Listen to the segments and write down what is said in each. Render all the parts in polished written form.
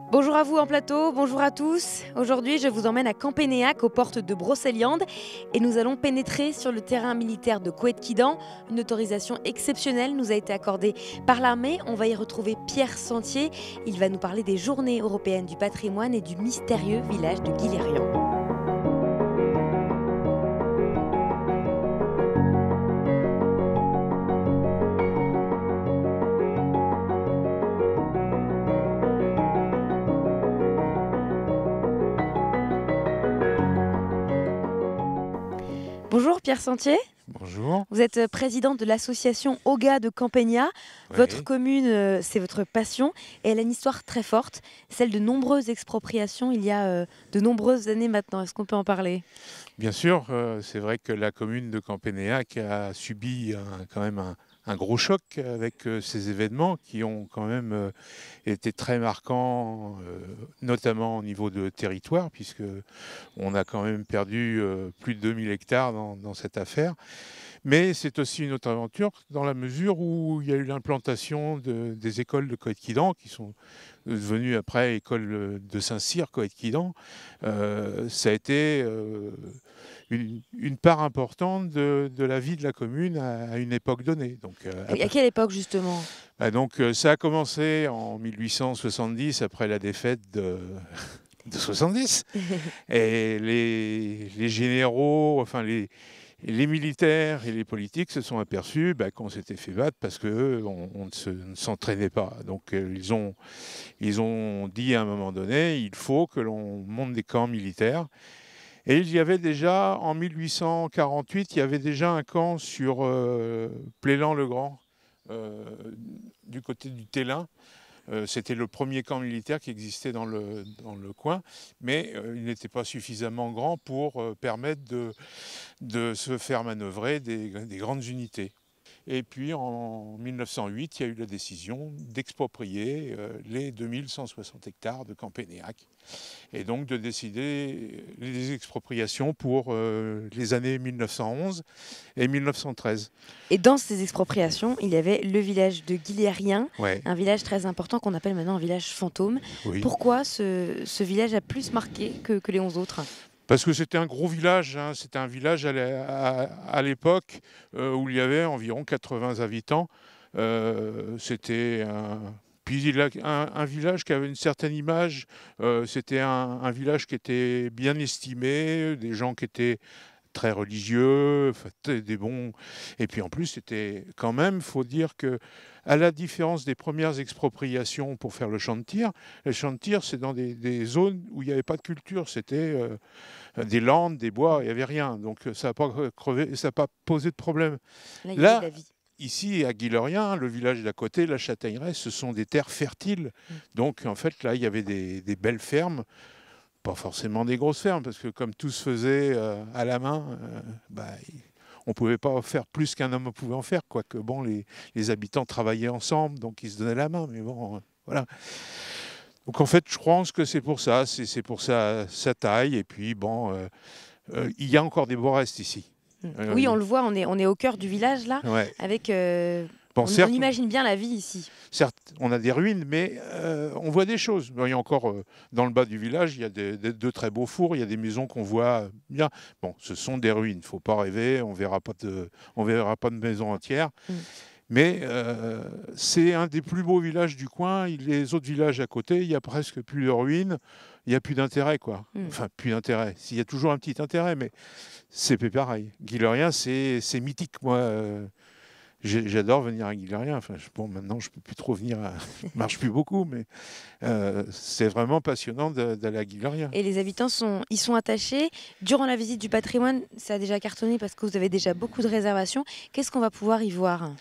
Bonjour à vous en plateau, bonjour à tous. Aujourd'hui, je vous emmène à Campénéac, aux portes de Brocéliande, et nous allons pénétrer sur le terrain militaire de Couët-Quidan. Une autorisation exceptionnelle nous a été accordée par l'armée. On va y retrouver Pierre Sentier. Il va nous parler des Journées européennes du patrimoine et du mystérieux village de Guilhérian. Bonjour Pierre Sentier. Bonjour. Vous êtes président de l'association Oga de Campénia. Votre Oui, commune, c'est votre passion et elle a une histoire très forte, celle de nombreuses expropriations il y a de nombreuses années maintenant. Est-ce qu'on peut en parler? bien sûr, c'est vrai que la commune de Campénéac a subi quand même un gros choc avec ces événements qui ont quand même été très marquants, notamment au niveau de territoire, puisque on a quand même perdu plus de 2000 hectares dans cette affaire. Mais c'est aussi une autre aventure dans la mesure où il y a eu l'implantation des écoles de Coët-Quidan qui sont devenues après école de Saint-Cyr, Coët-Quidan. Ça a été une part importante de la vie de la commune à une époque donnée. Donc, Et à quelle époque justement? ça a commencé en 1870 après la défaite de 70. Et les généraux, enfin les militaires et les politiques se sont aperçus qu'on s'était fait battre parce qu'on ne s'entraînait pas. Donc ils ont dit à un moment donné, il faut que l'on monte des camps militaires. Et il y avait déjà, en 1848, il y avait déjà un camp sur Plélan-le-Grand, euh, du côté du Télin. C'était le premier camp militaire qui existait dans le coin, mais il n'était pas suffisamment grand pour permettre de se faire manœuvrer des grandes unités. Et puis en 1908, il y a eu la décision d'exproprier les 2160 hectares de Campénéac et donc de décider les expropriations pour les années 1911 et 1913. Et dans ces expropriations, il y avait le village de Guilhérien, Ouais, un village très important qu'on appelle maintenant un village fantôme. oui. Pourquoi ce village a plus marqué que les 11 autres? Parce que c'était un gros village, hein. C'était un village à l'époque où il y avait environ 80 habitants. C'était puis un village qui avait une certaine image. C'était un village qui était bien estimé, des gens qui étaient très religieux, enfin, des bons. Et puis en plus, c'était quand même, faut dire que, à la différence des premières expropriations pour faire le champ de tir, le champ de tir, c'est dans des zones où il n'y avait pas de culture. C'était des landes, des bois, il n'y avait rien. Donc ça n'a pas crevé, ça n'a pas posé de problème. Là, il y avait de la Là, vie. ici, à Guilhérien, le village d'à côté, la Châtaigneraie, ce sont des terres fertiles. Donc en fait, là, il y avait des belles fermes. Pas forcément des grosses fermes, parce que comme tout se faisait à la main, on ne pouvait pas faire plus qu'un homme pouvait en faire. Quoique, bon, les habitants travaillaient ensemble, donc ils se donnaient la main. Mais bon, voilà. Donc en fait, je pense que c'est pour ça, c'est pour sa taille. Et puis, bon, il y a encore des beaux restes ici. Oui, on le voit, on est au cœur du village là, Ouais. avec... Bon, on certes, imagine bien la vie ici. certes, on a des ruines, mais on voit des choses. Bon, il y a encore, dans le bas du village, il y a de très beaux fours, il y a des maisons qu'on voit bien. Bon, ce sont des ruines, il ne faut pas rêver, on verra pas de maison entière. Mm. Mais c'est un des plus beaux villages du coin. Les autres villages à côté, il y a presque plus de ruines, il n'y a plus d'intérêt, quoi. Mm. Enfin, plus d'intérêt. S'il y a toujours un petit intérêt, mais c'est pas pareil. Guilhérien, c'est mythique, moi. J'adore venir à Guilhérien. Enfin, bon, maintenant, je peux plus trop venir. Je marche plus beaucoup, mais c'est vraiment passionnant d'aller à Guilhérien. Et les habitants y sont attachés. Durant la visite du patrimoine, ça a déjà cartonné parce que vous avez déjà beaucoup de réservations. Qu'est-ce qu'on va pouvoir y voir?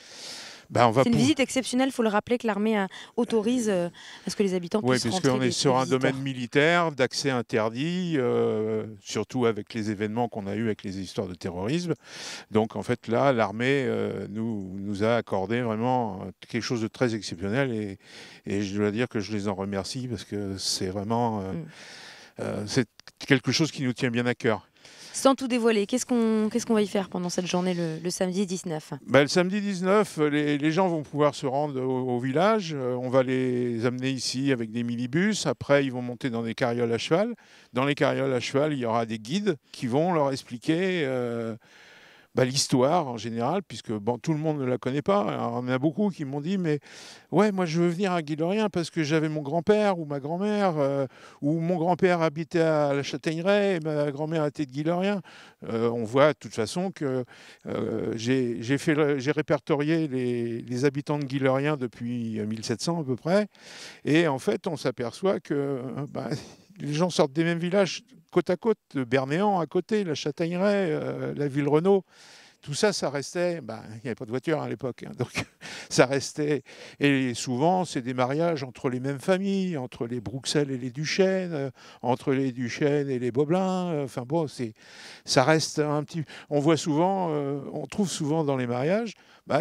Ben, on va C'est une pour... visite exceptionnelle, il faut le rappeler, que l'armée autorise à ce que les habitants Oui, puissent rentrer, puisqu'on est sur les un domaine visiteurs. militaire, d'accès interdit, surtout avec les événements qu'on a eus avec les histoires de terrorisme. Donc, en fait, là, l'armée nous a accordé vraiment quelque chose de très exceptionnel et je dois dire que je les en remercie parce que c'est vraiment Mm. c'est quelque chose qui nous tient bien à cœur. Sans tout dévoiler, qu'est-ce qu'on va y faire pendant cette journée le samedi 19? Le samedi 19, les gens vont pouvoir se rendre au village. On va les amener ici avec des minibus. Après, ils vont monter dans des carrioles à cheval. Dans les carrioles à cheval, il y aura des guides qui vont leur expliquer l'histoire en général, puisque tout le monde ne la connaît pas. Alors, il y en a beaucoup qui m'ont dit, mais ouais, moi je veux venir à Guillerien parce que j'avais mon grand-père ou ma grand-mère, ou mon grand-père habitait à la Châtaigneraie et ma grand-mère était de Guillerien. On voit de toute façon que j'ai répertorié les habitants de Guillerien depuis 1700 à peu près, et en fait on s'aperçoit que les gens sortent des mêmes villages côte à côte, de Bernéan à côté, la Châtaigneraie, la Ville-Renaud. Tout ça, ça restait. Il n'y avait pas de voiture à l'époque, hein, donc ça restait. Et souvent, c'est des mariages entre les mêmes familles, entre les Bruxelles et les Duchesnes, entre les Duchesnes et les Bobelin. Ça reste un petit. On voit souvent, on trouve souvent dans les mariages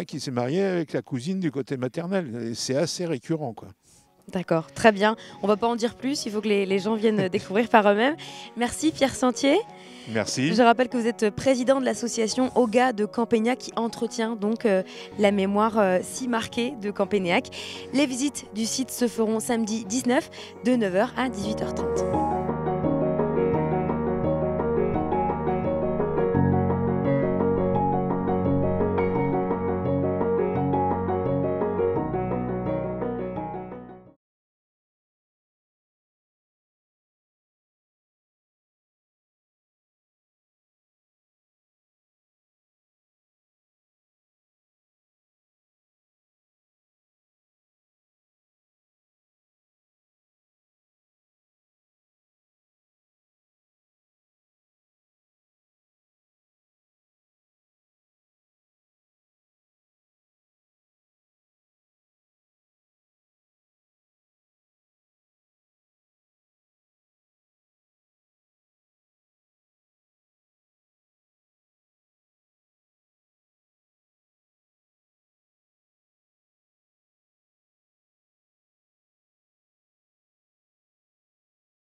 qui s'est marié avec la cousine du côté maternel. Et c'est assez récurrent, quoi. D'accord, très bien. On ne va pas en dire plus, il faut que les gens viennent découvrir par eux-mêmes. Merci Pierre Sentier. Merci. Je rappelle que vous êtes président de l'association Oga de Campagnac qui entretient donc la mémoire si marquée de Campagnac. Les visites du site se feront samedi 19 de 9h à 18h30.